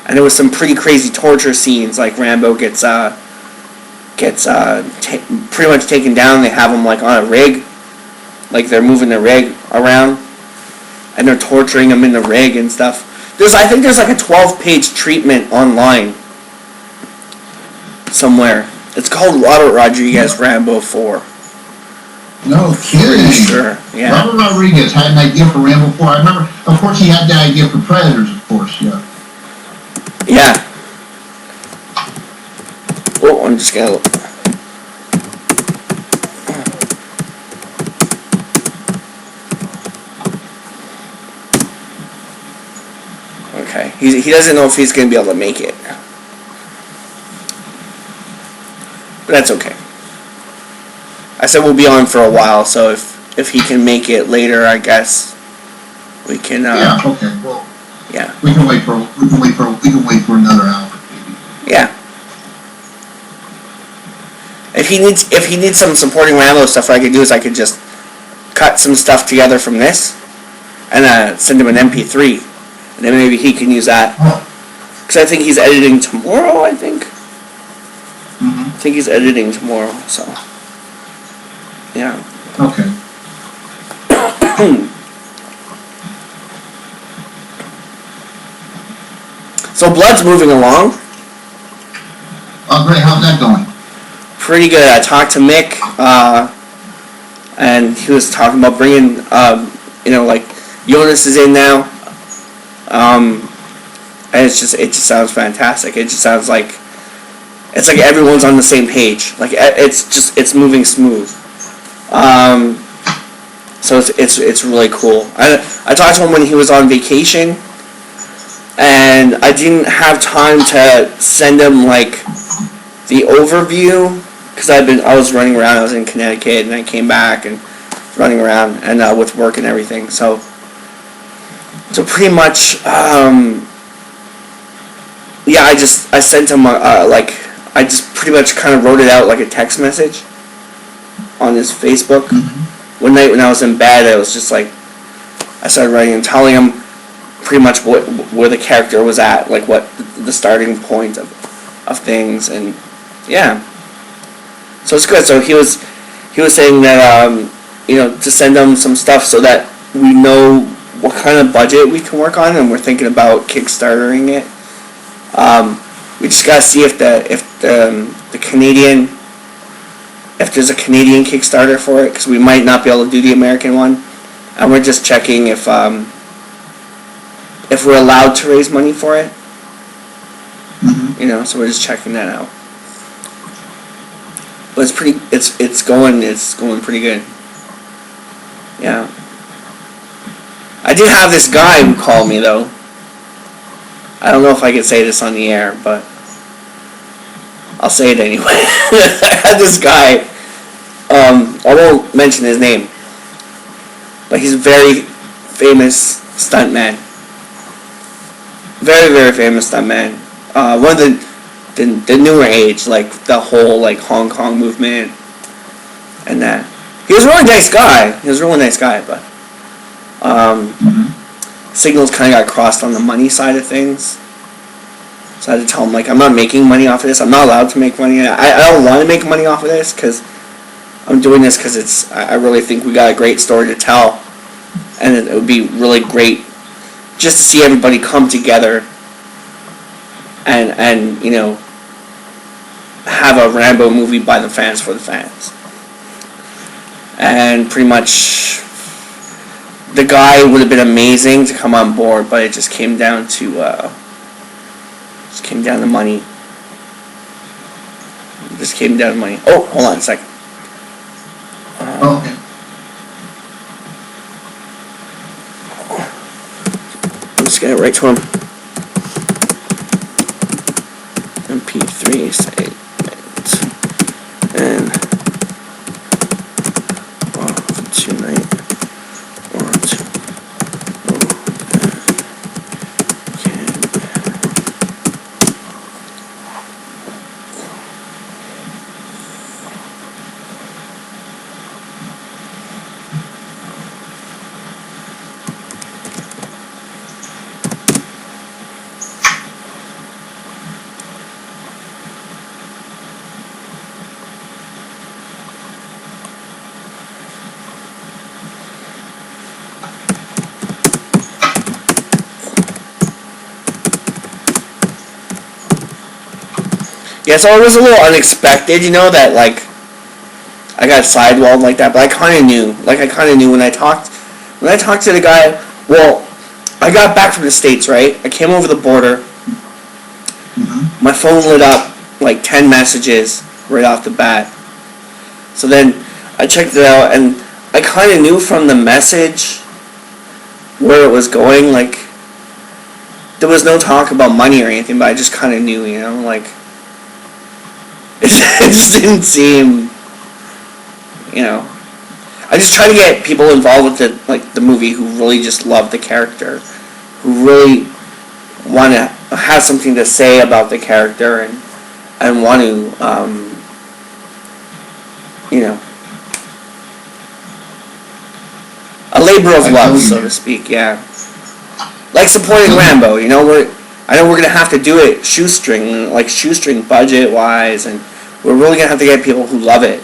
and there was some pretty crazy torture scenes. Like Rambo gets pretty much taken down. They have him like on a rig, like they're moving the rig around, and they're torturing him in the rig and stuff. I think there's like a 12-page treatment online somewhere. It's called Robert Rodriguez Rambo 4. No kidding. Sure, yeah. Robert Rodriguez had an idea for Rambo 4. I remember, of course, he had the idea for Predators, of course, yeah. Yeah. Oh, I'm just gonna... Okay. He doesn't know if he's going to be able to make it. But that's okay. I said we'll be on for a while, so if he can make it later, I guess we can... yeah, okay, well... Yeah. We can wait for another hour, maybe. Yeah. If he needs some supporting Rambo stuff, what I could do is I could just cut some stuff together from this and send him an MP3, and then maybe he can use that. Because I think he's editing tomorrow. I think he's editing tomorrow. So yeah. Okay. So Blood's moving along. Oh, great. How's that going? Pretty good. I talked to Mick, and he was talking about bringing, like Jonas is in now, and it just sounds fantastic. It just sounds like it's like everyone's on the same page. Like it's moving smooth. So it's really cool. I talked to him when he was on vacation, and I didn't have time to send him like the overview. Because I was running around. I was in Connecticut, and I came back and running around and with work and everything. So pretty much, yeah. I sent him I just pretty much kind of wrote it out like a text message on his Facebook. One night when I was in bed, I was just like, I started writing and telling him pretty much where the character was at, like what the starting point of things, and yeah. So it's good. So he was saying that to send them some stuff so that we know what kind of budget we can work on, and we're thinking about Kickstartering it. We just gotta see if the Canadian, if there's a Canadian Kickstarter for it, because we might not be able to do the American one, and we're just checking if we're allowed to raise money for it. So we're just checking that out. But it's going pretty good. Yeah. I did have this guy who called me though. I don't know if I can say this on the air, but I'll say it anyway. I had this guy. I won't mention his name, but he's a very famous stuntman. Very, very famous stuntman. One of the newer age, like the whole like Hong Kong movement and that. He was a really nice guy. But signals kind of got crossed on the money side of things. So I had to tell him, like, I'm not making money off of this. I'm not allowed to make money. I don't want to make money off of this because I'm doing this because I really think we got a great story to tell, and it would be really great just to see everybody come together and have a Rambo movie by the fans for the fans. And pretty much the guy would have been amazing to come on board, but it just came down to money. Oh, hold on a second. Okay. I'm just gonna write to him. MP3 site and tonight want to Yeah, so it was a little unexpected, you know, that, like, I got sidewalled like that, but I kind of knew. Like, I kind of knew when I talked to the guy. Well, I got back from the States, right? I came over the border. Mm-hmm. My phone lit up, like, 10 messages right off the bat. So then I checked it out, and I kind of knew from the message where it was going. Like, there was no talk about money or anything, but I just kind of knew, you know, like, it just didn't seem, you know. I just try to get people involved with the movie who really just love the character, who really want to have something to say about the character, and want to, you know, a labor of love, so to speak. Yeah, like supporting Rambo. You know, I know we're gonna have to do it shoestring budget wise, and we're really gonna have to get people who love it,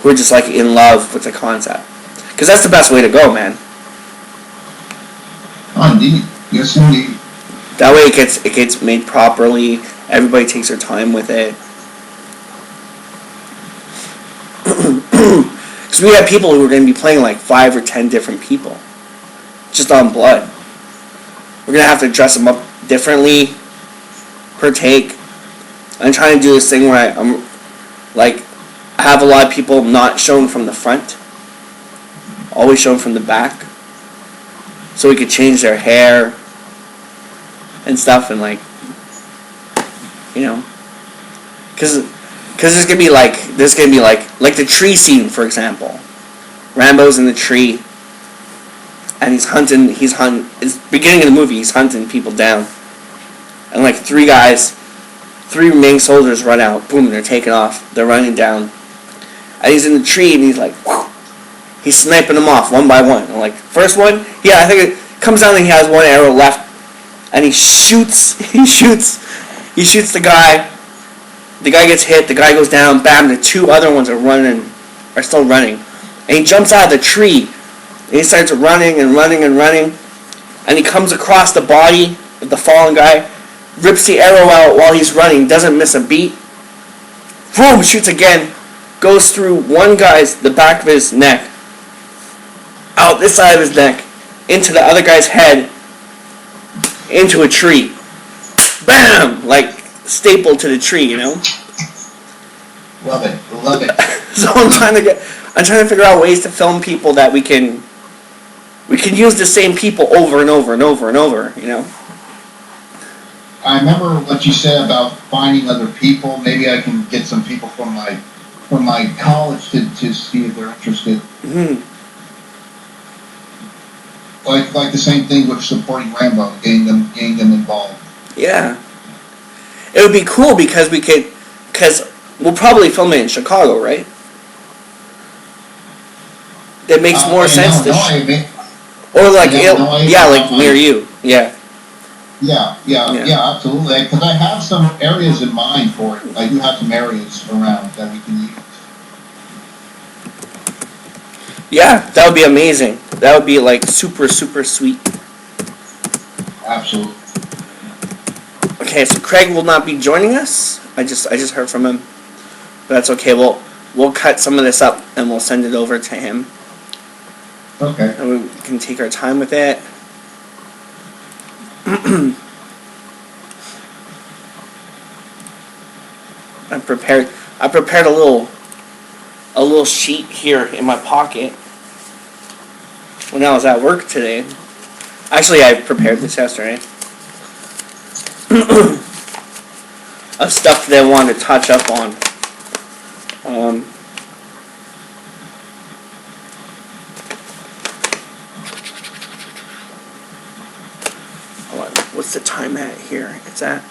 who are just like in love with the concept, because that's the best way to go, man. Oh, indeed. Yes, indeed. That way it gets made properly. Everybody takes their time with it. Because we have people who are going to be playing like 5 or 10 different people, just on Blood. We're going to have to dress them up differently per take. I'm trying to do this thing where I'm like, I have a lot of people not shown from the front, always shown from the back, so we could change their hair and stuff, and like, you know, because there's gonna be like the tree scene, for example. Rambo's in the tree, and he's hunting. It's the beginning of the movie. He's hunting people down, and like three remaining soldiers run out. Boom! They're taking off. They're running down, and he's in the tree, and he's like, whew, he's sniping them off one by one. And like first one, I think it comes down and he has one arrow left, and he shoots the guy. The guy gets hit, the guy goes down, bam, the 2 other ones are still running. And he jumps out of the tree, and he starts running, and he comes across the body of the fallen guy, rips the arrow out while he's running, doesn't miss a beat, boom, shoots again, goes through the back of his neck, out this side of his neck, into the other guy's head, into a tree. Bam! Like, stapled to the tree, you know? Love it. So I'm trying to figure out ways to film people that we can use the same people over and over and over and over, you know? I remember what you said about finding other people. Maybe I can get some people from my college to see if they're interested. Mm-hmm. Like the same thing with supporting Rambo, getting them involved. Yeah. It would be cool because we'll probably film it in Chicago, right? That makes more sense or like near you. Yeah. Yeah, absolutely. Because I have some areas in mind for it. I do have some areas around that we can use. Yeah, that would be amazing. That would be like super, super sweet. Absolutely. Okay, so Craig will not be joining us. I just heard from him. But that's okay. We'll cut some of this up and we'll send it over to him. Okay. And we can take our time with it. I prepared a little sheet here in my pocket when I was at work today. Actually, I prepared this yesterday. Of stuff that I wanted to touch up on. Hold on. What's the time at here? It's at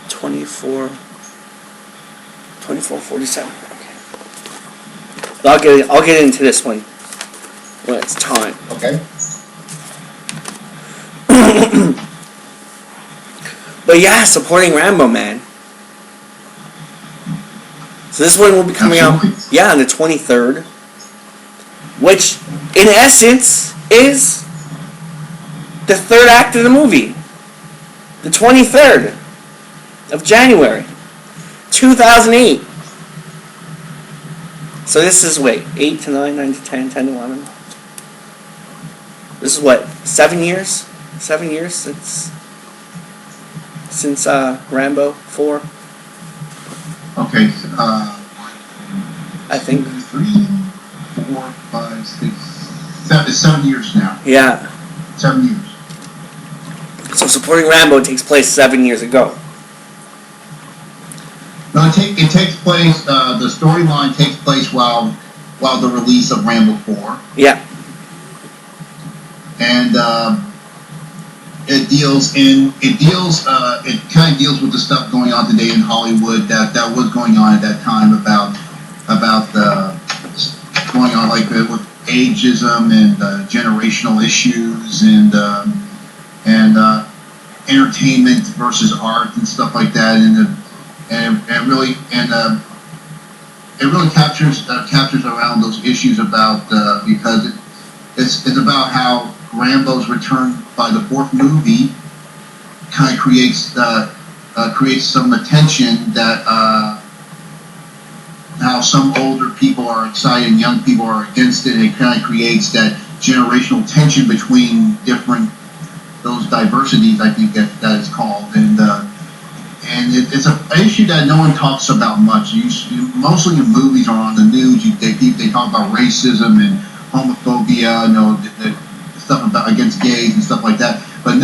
24:47. Okay. I'll get into this one when it's time. Okay. But yeah, supporting Rambo, man. So this one will be coming out, on the 23rd, which in essence is the 3rd act of the movie. The 23rd. of January 2008. So this is, wait, 8 to 9, 9 to 10, 10 to 11. This is what, 7 years? 7 years since Rambo 4. Okay, I think 3, 4, 5, 6, 7 years now. Yeah. 7 years. So Supporting Rambo takes place 7 years ago. No, it takes place. The storyline takes place while the release of Rambo 4. Yeah. And it kind of deals with the stuff going on today in Hollywood that was going on at that time about going on like with ageism and generational issues and entertainment versus art and stuff like that, and it really captures around those issues about because it's about how Rambo's return by the 4th movie kind of creates some attention that how some older people are excited and young people are against it, and it kind of creates that generational tension between different those diversities, I think that is called, and it's an issue that no one talks about much. Mostly in movies or on the news, they talk about racism and homophobia, the stuff about against gays and stuff like that. But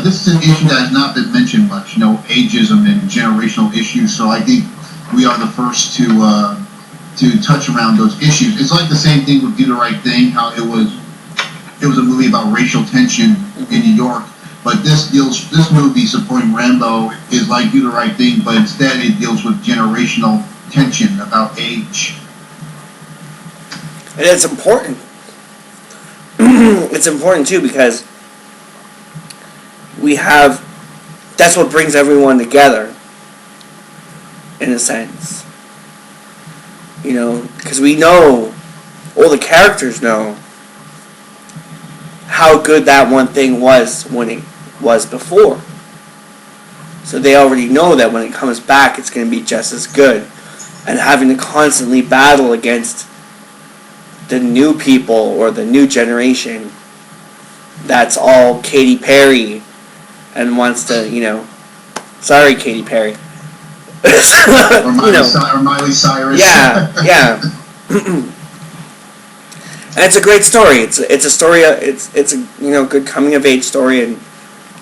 this is an issue that has not been mentioned much. Ageism and generational issues. So I think we are the first to touch around those issues. It's like the same thing with Do the Right Thing. How it was a movie about racial tension in New York. But this movie, Supporting Rambo, is like Do the Right Thing, but instead it deals with generational tension about age. And it's important. It's important too because that's what brings everyone together, in a sense. Because we know, all the characters know how good that one thing was when it was before. So they already know that when it comes back, it's going to be just as good. And having to constantly battle against the new people or the new generation that's all Katy Perry and wants to, sorry, Katy Perry. Or Miley Cyrus. Yeah. And it's a great story. It's a story. It's a good coming of age story, and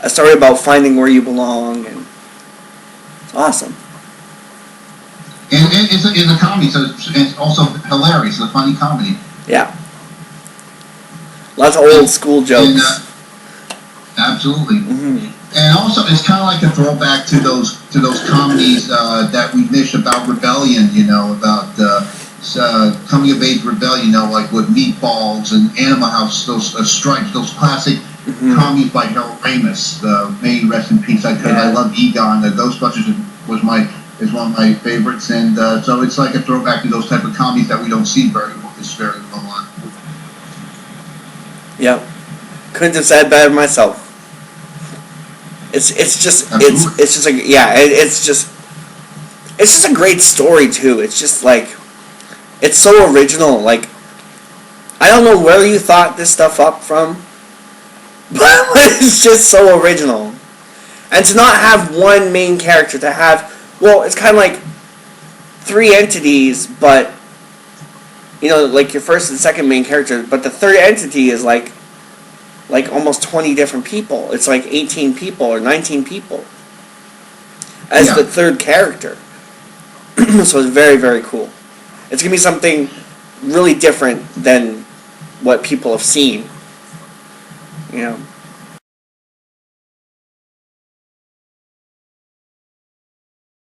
a story about finding where you belong, and it's awesome. And it's a comedy, so it's also hilarious. It's a funny comedy. Yeah. Lots of old school jokes. And, absolutely. Mm-hmm. And also, it's kind of like a throwback to those comedies that we missed about rebellion. About coming of age rebellion. Like with Meatballs and Animal House. Those Stripes. Those classic comedies by Harold Ramis. May he rest in peace. I love Egon. Ghostbusters is one of my favorites, and so it's like a throwback to those type of comedies that we don't see very well on. Yeah, couldn't have said better myself. It's just a great story too. It's just like, it's so original. Like, I don't know where you thought this stuff up from, but it's just so original. And to not have one main character, to have, well, it's kind of like 3 entities, but like your first and second main character, but the third entity is like almost 20 different people. It's like 18 people or 19 people as the third character. So it's very, very cool. It's going to be something really different than what people have seen.